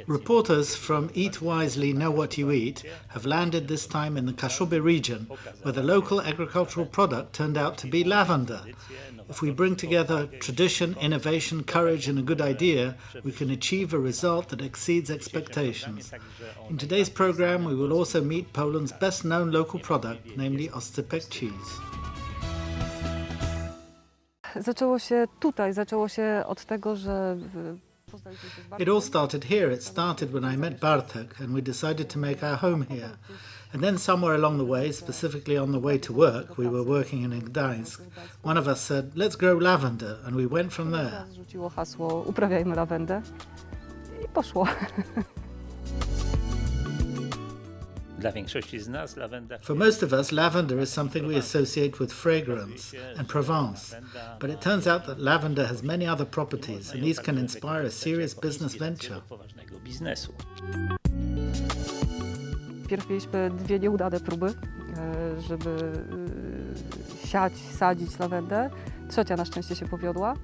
Reporters from Eat Wisely Know What You Eat have landed this time in the Kashubi region, where the local agricultural product turned out to be lavender. If we bring together tradition, innovation, courage and a good idea, we can achieve a result that exceeds expectations. In today's program, we will also meet Poland's best-known local product, namely oscypek cheese. Zaczęło się od tego, że It all started here. It started when I met Bartek and we decided to make our home here. And then somewhere along the way, specifically on the way to work, we were working in Gdańsk, one of us said, let's grow lavender, and we went from there. Rzuciło hasło uprawiajmy lawendę i poszło. For most of us, lavender is something we associate with fragrance and Provence. But it turns out that lavender has many other properties, and these can inspire a serious business venture. Pierw mieliśmy 2 nieudane próby, żeby sadzić lawendę. Trzecia na szczęście się powiodła.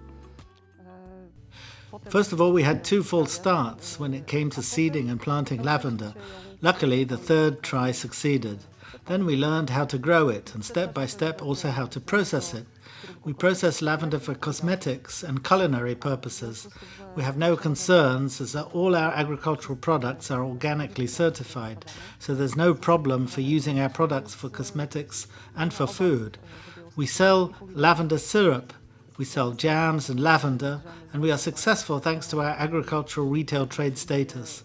First of all, we had 2 false starts when it came to seeding and planting lavender. Luckily, the third try succeeded. Then we learned how to grow it and step by step also how to process it. We process lavender for cosmetics and culinary purposes. We have no concerns as all our agricultural products are organically certified, so there's no problem for using our products for cosmetics and for food. We sell lavender syrup, we sell jams and lavender, and we are successful thanks to our agricultural retail trade status.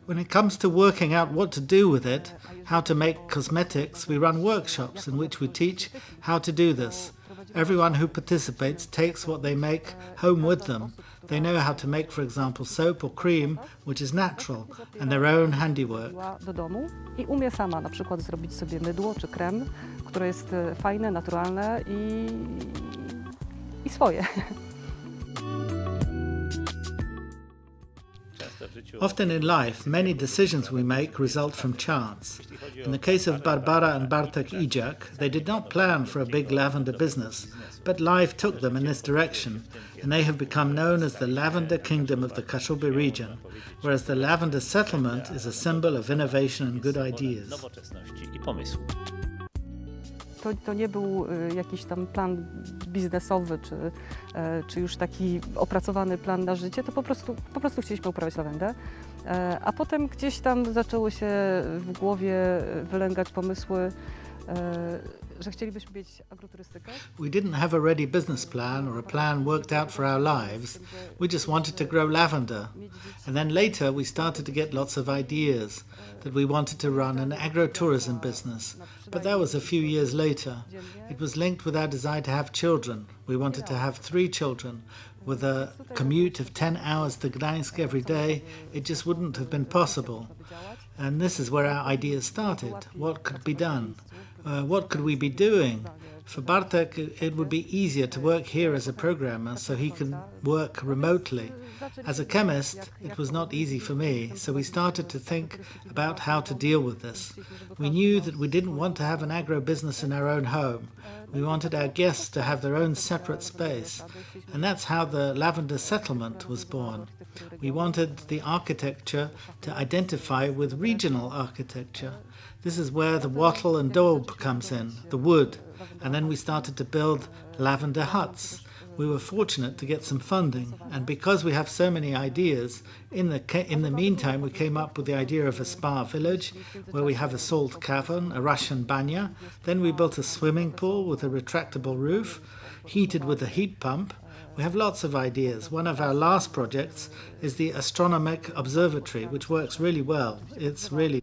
When it comes to working out what to do with it, how to make cosmetics, we run workshops in which we teach how to do this. Everyone who participates takes what they make home with them. They know how to make, for example, soap or cream, which is natural, and their own handiwork. Do domu i umie sama na przykład zrobić sobie mydło czy krem, które jest fajne, naturalne i swoje. Often in life, many decisions we make result from chance. In the case of Barbara and Bartek Idziak, they did not plan for a big lavender business, but life took them in this direction, and they have become known as the Lavender Kingdom of the Kashubi region, whereas the Lavender Settlement is a symbol of innovation and good ideas. To nie był jakiś tam plan biznesowy, czy już taki opracowany plan na życie, to po prostu chcieliśmy uprawiać lawendę. A potem gdzieś tam zaczęły się w głowie wylęgać pomysły, że chcielibyśmy mieć agroturystykę. We didn't have a ready business plan or a plan worked out for our lives. We just wanted to grow lavender. And then later we started to get lots of ideas that we wanted to run an agrotourism business. But that was a few years later. It was linked with our desire to have children. We wanted to have 3 children. With a commute of 10 hours to Gdańsk every day, it just wouldn't have been possible. And this is where our ideas started. What could be done? What could we be doing? For Bartek, it would be easier to work here as a programmer so he can work remotely. As a chemist, it was not easy for me, so we started to think about how to deal with this. We knew that we didn't want to have an agro business in our own home. We wanted our guests to have their own separate space, and that's how the Lavender Settlement was born. We wanted the architecture to identify with regional architecture. This is where the wattle and daub comes in, the wood, and then we started to build lavender huts. We were fortunate to get some funding, and because we have so many ideas, in the meantime we came up with the idea of a spa village where we have a salt cavern, a Russian banya. Then we built a swimming pool with a retractable roof, heated with a heat pump. We have lots of ideas. One of our last projects is the astronomic observatory, which works really well. It's really...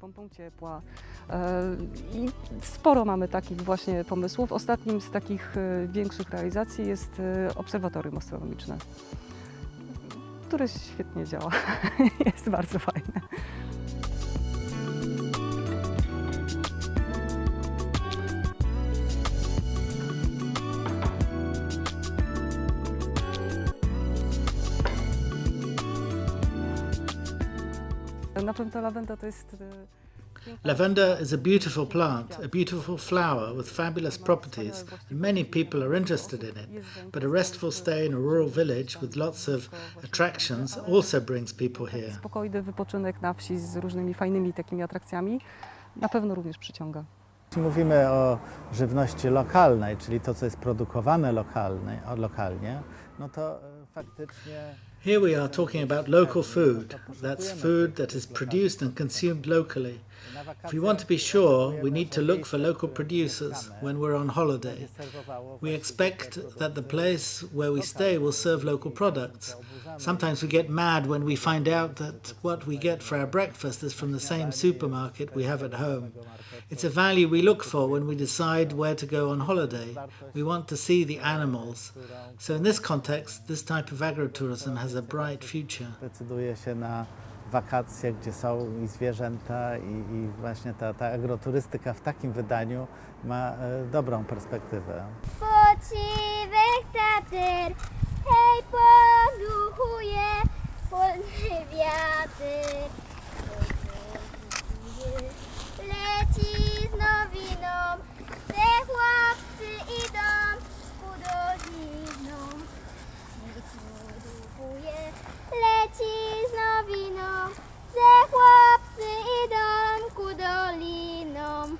I sporo mamy takich właśnie pomysłów. Ostatnim z takich większych realizacji jest obserwatorium astronomiczne, które świetnie działa. Jest bardzo fajne. Na pewno lawenda to jest Lavender is a beautiful plant, a beautiful flower with fabulous properties, and many people are interested in it. But a restful stay in a rural village with lots of attractions also brings people here. Spokojny wypoczynek na wsi z różnymi fajnymi takimi atrakcjami na pewno również przyciąga. Jeśli mówimy o żywności lokalnej, czyli to, co jest produkowane lokalnie, no to faktycznie... Here we are talking about local food. That's food that is produced and consumed locally. If we want to be sure, we need to look for local producers when we're on holiday. We expect that the place where we stay will serve local products. Sometimes we get mad when we find out that what we get for our breakfast is from the same supermarket we have at home. It's a value we look for when we decide where to go on holiday. We want to see the animals. So in this context, this type of agrotourism has a bright future. Decyduje się na wakacje, gdzie są i zwierzęta i właśnie ta agroturystyka w takim wydaniu ma dobrą perspektywę. Poczywek tater, hej, podłuchuje polny wiatr. Leci z nowiną, te chłopcy idą ku dolinom. Leci z nowiną, te chłopcy idą ku dolinom.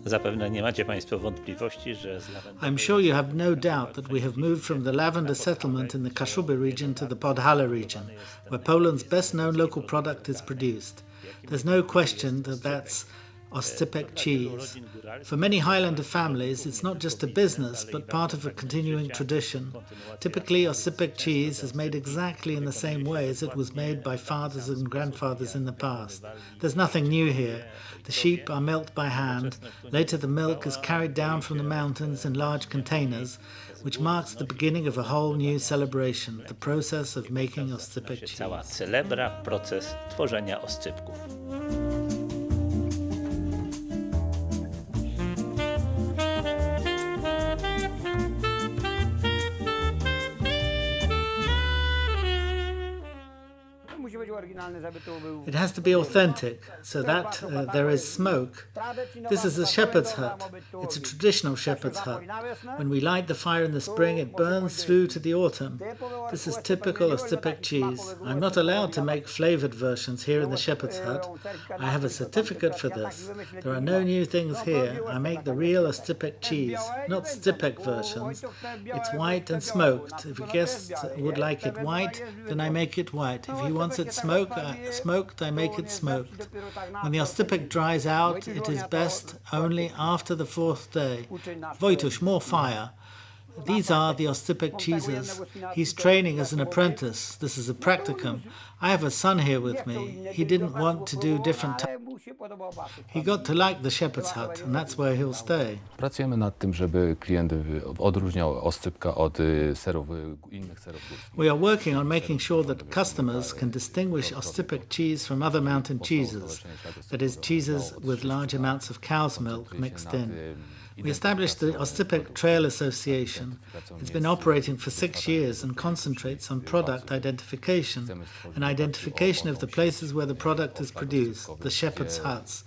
Zapewne nie macie Państwo wątpliwości, że z I'm sure you have no doubt that we have moved from the lavender settlement in the Kashuby region to the Podhala region, where Poland's best-known local product is produced. There's no question that that's Oscypek cheese. For many Highlander families, it's not just a business, but part of a continuing tradition. Typically, Oscypek cheese is made exactly in the same way as it was made by fathers and grandfathers in the past. There's nothing new here. The sheep are milked by hand. Later, the milk is carried down from the mountains in large containers, which marks the beginning of a whole new celebration, the process of making Oscypek cheese. cała celebra, proces tworzenia oscypków. It has to be authentic, so that there is smoke. This is a shepherd's hut. It's a traditional shepherd's hut. When we light the fire in the spring, it burns through to the autumn. This is typical Oscypek cheese. I'm not allowed to make flavoured versions here in the shepherd's hut. I have a certificate for this. There are no new things here. I make the real Oscypek cheese, not Scypek versions. It's white and smoked. If a guest would like it white, then I make it white. If he wants it smoked, I make it smoked. When the Oscypek dries out, it is best only after the fourth day. Wojtuś, more fire. These are the Oscypek cheeses. He's training as an apprentice. This is a practicum. I have a son here with me. He didn't want to do different He got to like the shepherd's hut, and that's where he'll stay. Pracujemy nad tym, żeby klient odróżniał oscypka od serów, innych serów górskich. We are working on making sure that customers can distinguish Oscypek cheese from other mountain cheeses, that is, cheeses with large amounts of cow's milk mixed in. We established the Oscypek Trail Association. It's been operating for 6 years and concentrates on product identification and identification of the places where the product is produced, the shepherd's huts.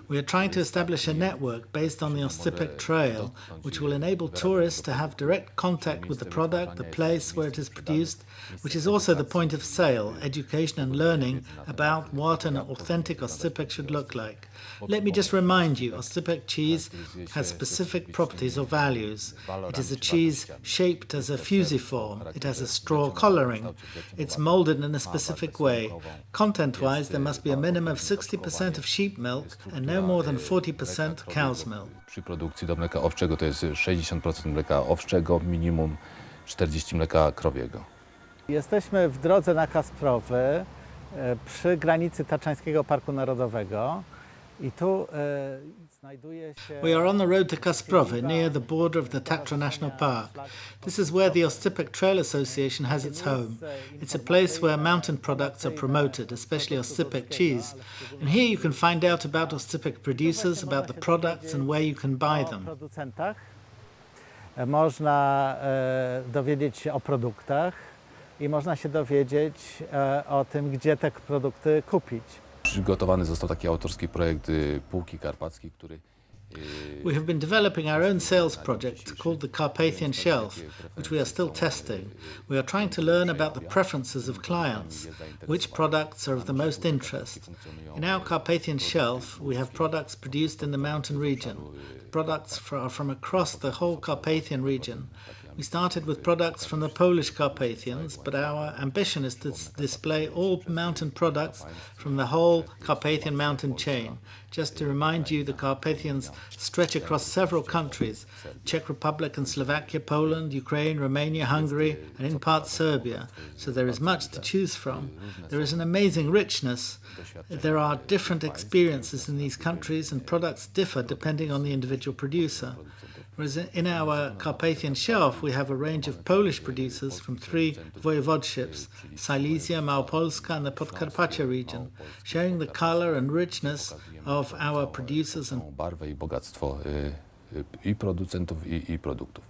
We are trying to establish a network based on the Oscypek Trail, which will enable tourists to have direct contact with the product, the place where it is produced, which is also the point of sale, education and learning about what an authentic Oscypek should look like. Let me just remind you, Oscypek cheese has specific properties or values. It is a cheese shaped as a fusiform. It has a straw colouring. It's moulded in a specific way. Content-wise, there must be a minimum of 60% of sheep milk and no more than 40% cow's milk. Przy produkcji do mleka owczego to jest 60% mleka owczego, minimum 40% mleka krowiego. Jesteśmy w drodze na Kasprowy przy granicy Taczańskiego Parku Narodowego i tu znajduje się... We are on the road to Kasprowy, near the border of the Tatra National Park. This is where the Oscypek Trail Association has its home. It's a place where mountain products are promoted, especially Oscypek cheese. And here you can find out about Oscypek producers, about the products and where you can buy them. Można dowiedzieć się o produktach, i można się dowiedzieć o tym, gdzie te produkty kupić. Przygotowany został taki autorski projekt półki karpackiej, który We have been developing our own sales project called the Carpathian Shelf, which we are still testing. We are trying to learn about the preferences of clients, which products are of the most interest. In our Carpathian Shelf, we have products produced in the mountain region. The products are from across the whole Carpathian region. We started with products from the Polish Carpathians, but our ambition is to display all mountain products from the whole Carpathian mountain chain. Just to remind you, the Carpathians stretch across several countries: Czech Republic and Slovakia, Poland, Ukraine, Romania, Hungary, and in part Serbia. So there is much to choose from. There is an amazing richness. There are different experiences in these countries, and products differ depending on the individual producer. Whereas in our Carpathian Shelf, we have a range of Polish producers from 3 voivodeships, Silesia, Małopolska, and the Podkarpacia region, showing the color and richness of our producers and barwę i bogactwo i producentów, i produktów.